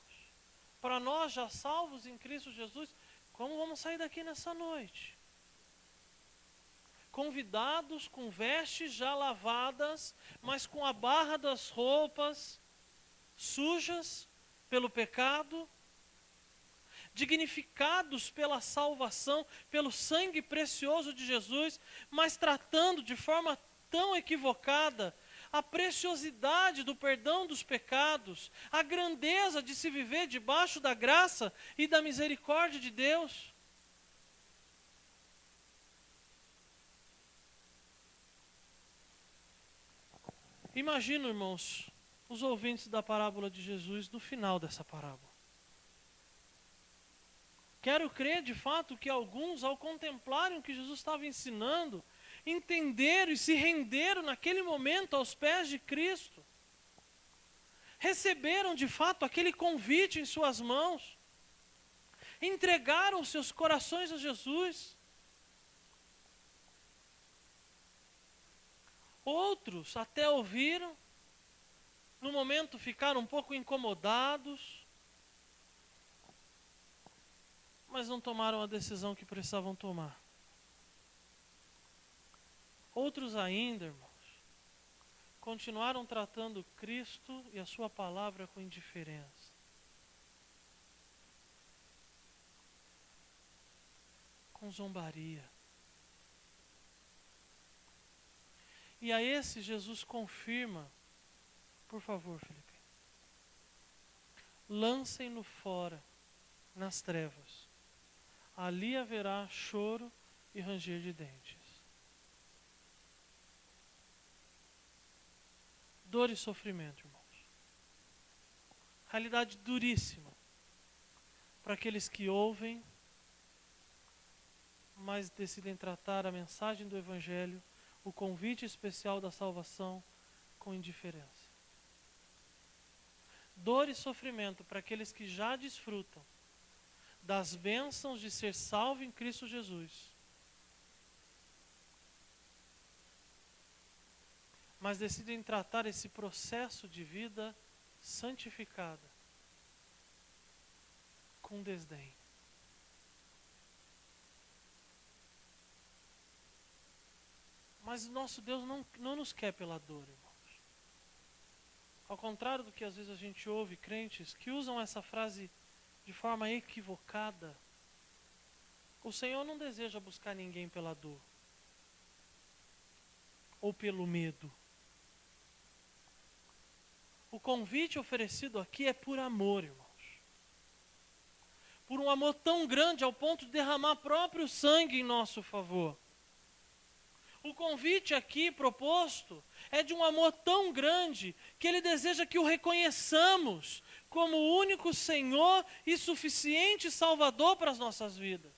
Para nós já salvos em Cristo Jesus, como vamos sair daqui nessa noite? Convidados com vestes já lavadas, mas com a barra das roupas sujas pelo pecado, dignificados pela salvação, pelo sangue precioso de Jesus, mas tratando de forma tão equivocada a preciosidade do perdão dos pecados, a grandeza de se viver debaixo da graça e da misericórdia de Deus. Imagino, irmãos, os ouvintes da parábola de Jesus no final dessa parábola. Quero crer de fato que alguns, ao contemplarem o que Jesus estava ensinando, entenderam e se renderam naquele momento aos pés de Cristo. Receberam de fato aquele convite em suas mãos. Entregaram seus corações a Jesus. Outros até ouviram, no momento ficaram um pouco incomodados, mas não tomaram a decisão que precisavam tomar. Outros ainda, irmãos, continuaram tratando Cristo e a sua palavra com indiferença. Com zombaria. E a esse Jesus confirma, por favor, Felipe, lancem-no fora, nas trevas. Ali haverá choro e ranger de dentes. Dor e sofrimento, irmãos. Realidade duríssima para aqueles que ouvem, mas decidem tratar a mensagem do Evangelho, o convite especial da salvação, com indiferença. Dor e sofrimento para aqueles que já desfrutam das bênçãos de ser salvo em Cristo Jesus, mas decidem tratar esse processo de vida santificada com desdém. Mas nosso Deus não nos quer pela dor, irmãos. Ao contrário do que às vezes a gente ouve crentes que usam essa frase de forma equivocada, o Senhor não deseja buscar ninguém pela dor ou pelo medo. O convite oferecido aqui é por amor, irmãos. Por um amor tão grande ao ponto de derramar próprio sangue em nosso favor. O convite aqui proposto é de um amor tão grande que Ele deseja que o reconheçamos como o único Senhor e suficiente Salvador para as nossas vidas.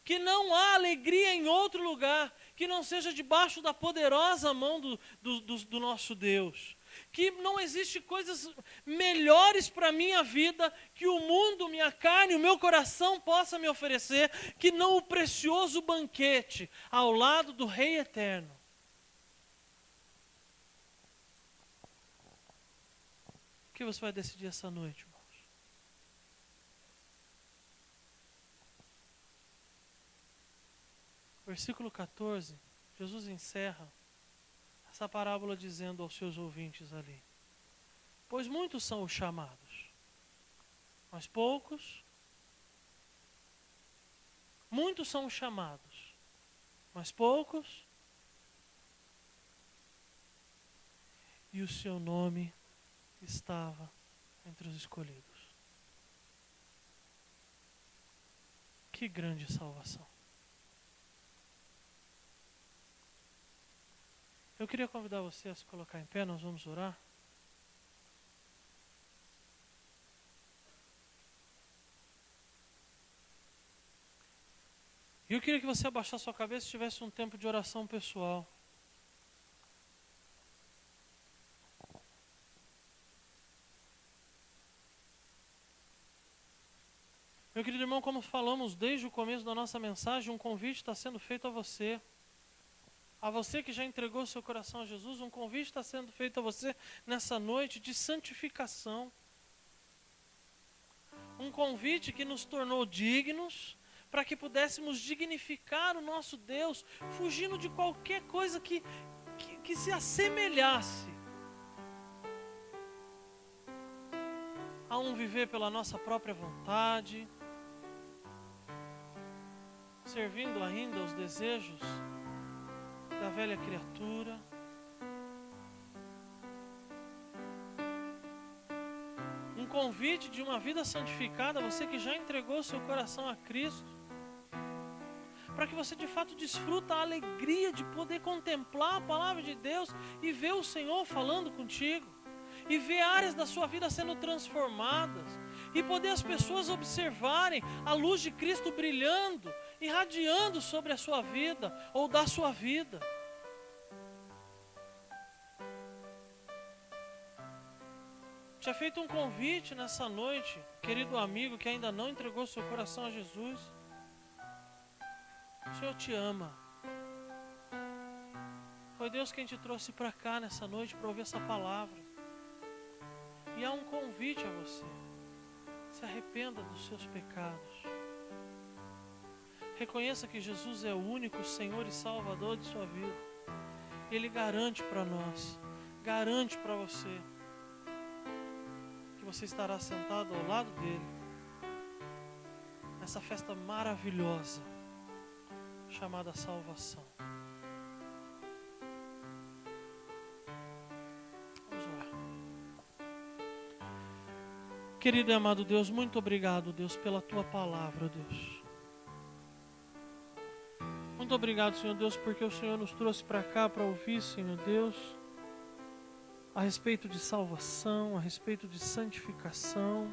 Que não há alegria em outro lugar que não seja debaixo da poderosa mão do nosso Deus. Que não existe coisas melhores para a minha vida que o mundo, minha carne, o meu coração possa me oferecer, que não o precioso banquete ao lado do Rei Eterno. O que você vai decidir essa noite, irmãos? Versículo 14, Jesus encerra essa parábola dizendo aos seus ouvintes ali: pois muitos são os chamados, mas poucos. Muitos são os chamados, mas poucos. E o seu nome estava entre os escolhidos. Que grande salvação. Eu queria convidar você a se colocar em pé, nós vamos orar. E eu queria que você abaixasse sua cabeça e tivesse um tempo de oração pessoal. Meu querido irmão, como falamos desde o começo da nossa mensagem, um convite está sendo feito a você. A você que já entregou seu coração a Jesus, um convite está sendo feito a você nessa noite de santificação. Um convite que nos tornou dignos, para que pudéssemos dignificar o nosso Deus, fugindo de qualquer coisa que se assemelhasse a um viver pela nossa própria vontade, servindo ainda aos desejos da velha criatura. Um convite de uma vida santificada, você que já entregou seu coração a Cristo, para que você de fato desfruta a alegria de poder contemplar a palavra de Deus e ver o Senhor falando contigo, e ver áreas da sua vida sendo transformadas, e poder as pessoas observarem a luz de Cristo brilhando, irradiando sobre a sua vida, ou da sua vida. Te é feito um convite nessa noite, querido amigo que ainda não entregou seu coração a Jesus. O Senhor te ama. Foi Deus quem te trouxe para cá nessa noite para ouvir essa palavra. E há um convite a você. Se arrependa dos seus pecados. Reconheça que Jesus é o único Senhor e Salvador de sua vida. Ele garante para nós, garante para você, que você estará sentado ao lado dele, nessa festa maravilhosa, chamada salvação. Vamos lá. Querido e amado Deus, muito obrigado, Deus, pela tua palavra, Deus. Muito obrigado, Senhor Deus, porque o Senhor nos trouxe para cá para ouvir, Senhor Deus, a respeito de salvação, a respeito de santificação.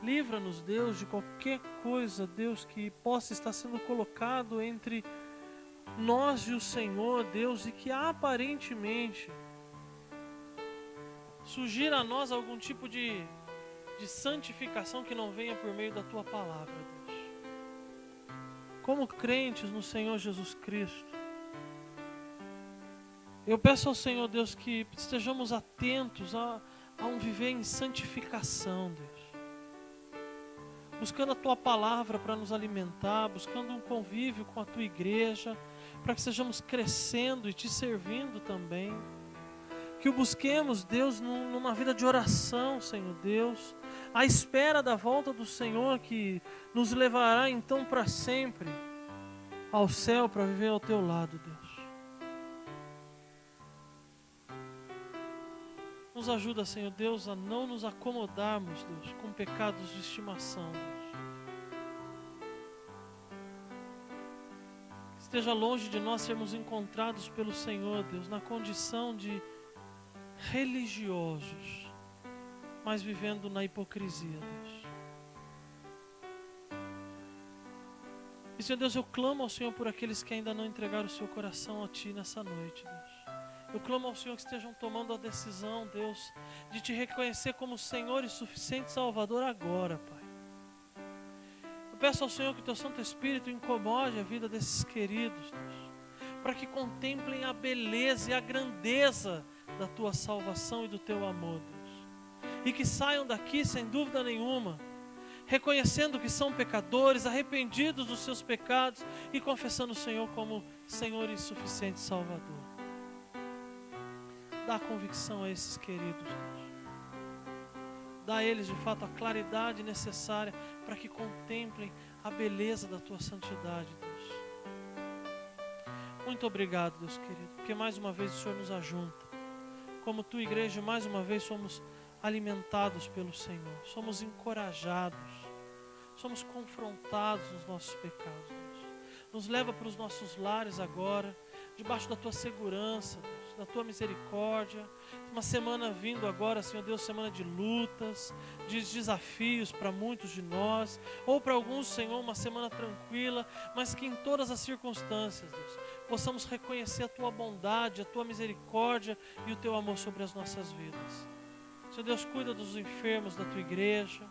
Livra-nos, Deus, de qualquer coisa, Deus, que possa estar sendo colocado entre nós e o Senhor, Deus, e que aparentemente sugira a nós algum tipo de santificação que não venha por meio da tua palavra, Deus. Como crentes no Senhor Jesus Cristo, eu peço ao Senhor, Deus, que estejamos atentos a um viver em santificação, Deus. Buscando a tua palavra para nos alimentar, buscando um convívio com a tua igreja, para que sejamos crescendo e te servindo também. Que o busquemos, Deus, numa vida de oração, Senhor Deus, à espera da volta do Senhor, que nos levará então para sempre ao céu, para viver ao teu lado, Deus. Nos ajuda, Senhor Deus, a não nos acomodarmos, Deus, com pecados de estimação, Deus. Esteja longe de nós sermos encontrados pelo Senhor, Deus, na condição de religiosos, mas vivendo na hipocrisia, Deus. E, Senhor Deus, eu clamo ao Senhor por aqueles que ainda não entregaram o seu coração a Ti nessa noite, Deus. Eu clamo ao Senhor que estejam tomando a decisão, Deus, de Te reconhecer como Senhor e suficiente Salvador agora, Pai. Eu peço ao Senhor que Teu Santo Espírito incomode a vida desses queridos, Deus, para que contemplem a beleza e a grandeza da Tua salvação e do Teu amor, Deus. E que saiam daqui, sem dúvida nenhuma, reconhecendo que são pecadores, arrependidos dos seus pecados e confessando o Senhor como Senhor e suficiente Salvador. Dá convicção a esses queridos, Deus. Dá a eles, de fato, a claridade necessária para que contemplem a beleza da Tua santidade, Deus. Muito obrigado, Deus querido, porque mais uma vez o Senhor nos ajunta. Como Tua igreja, mais uma vez somos alimentados pelo Senhor, somos encorajados, somos confrontados nos nossos pecados, Deus. Nos leva para os nossos lares agora, debaixo da Tua segurança, Deus, da Tua misericórdia. Uma semana vindo agora, Senhor Deus, semana de lutas, de desafios para muitos de nós, ou para alguns, Senhor, uma semana tranquila, mas que em todas as circunstâncias, Deus, possamos reconhecer a Tua bondade, a Tua misericórdia e o Teu amor sobre as nossas vidas. Senhor Deus, cuida dos enfermos da Tua igreja.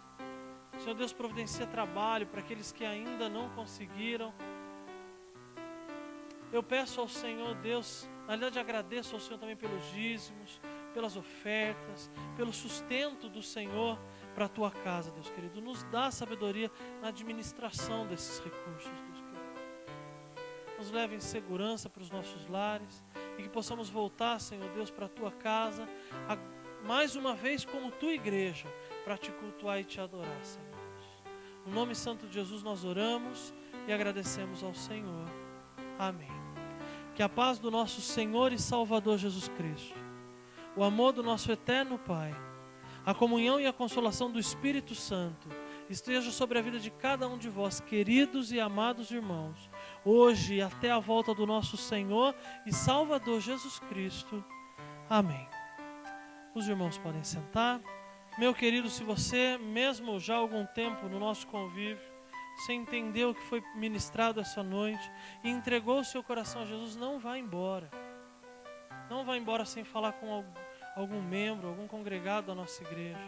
Senhor Deus, providencia trabalho para aqueles que ainda não conseguiram. Eu peço ao Senhor, Deus, na verdade agradeço ao Senhor também pelos dízimos, pelas ofertas, pelo sustento do Senhor para a Tua casa, Deus querido. Nos dá sabedoria na administração desses recursos, Deus querido. Nos leve em segurança para os nossos lares e que possamos voltar, Senhor Deus, para a Tua casa, mais uma vez como Tua igreja, para Te cultuar e Te adorar, Senhor Deus. No nome santo de Jesus nós oramos e agradecemos ao Senhor. Amém. Que a paz do nosso Senhor e Salvador Jesus Cristo, o amor do nosso eterno Pai, a comunhão e a consolação do Espírito Santo esteja sobre a vida de cada um de vós, queridos e amados irmãos, hoje e até a volta do nosso Senhor e Salvador Jesus Cristo. Amém. Os irmãos podem sentar. Meu querido, se você, mesmo já há algum tempo no nosso convívio, você entendeu o que foi ministrado essa noite e entregou o seu coração a Jesus, não vá embora. Não vá embora sem falar com algum membro, algum congregado da nossa igreja.